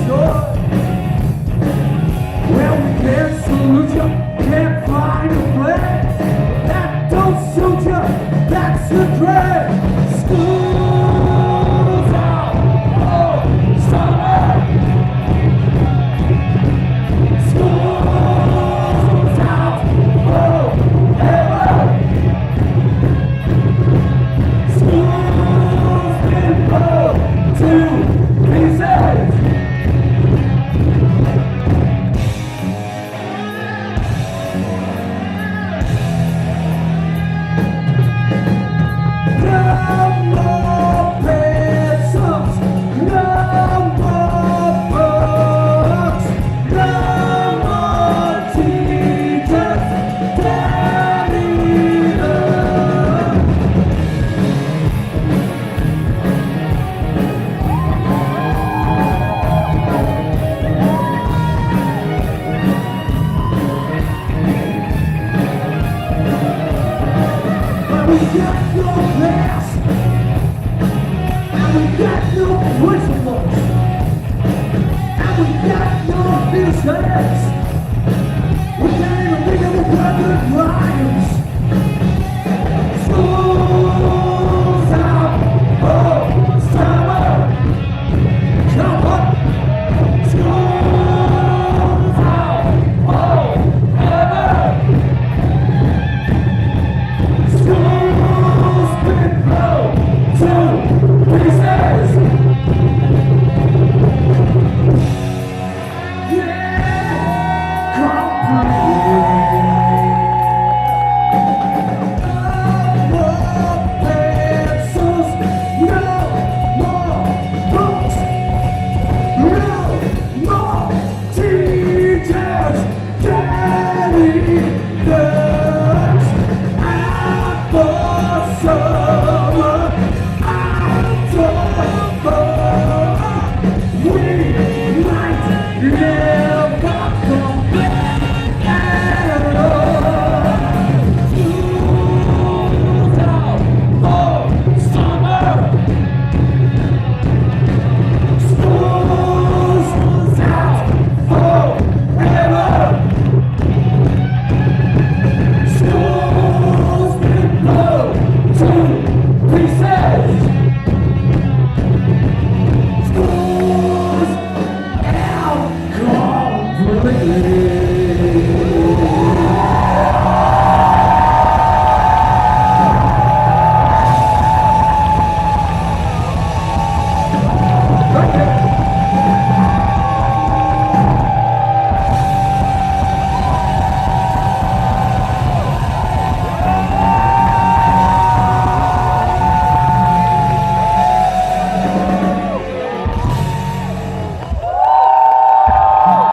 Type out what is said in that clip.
joy. Well, we can't salute you, can't find a place that don't suit you, that's the dread. School's out, oh, summer. School's out, oh, ever. School's been pulled to pieces. We got no past, and we got no principles, and we got no business.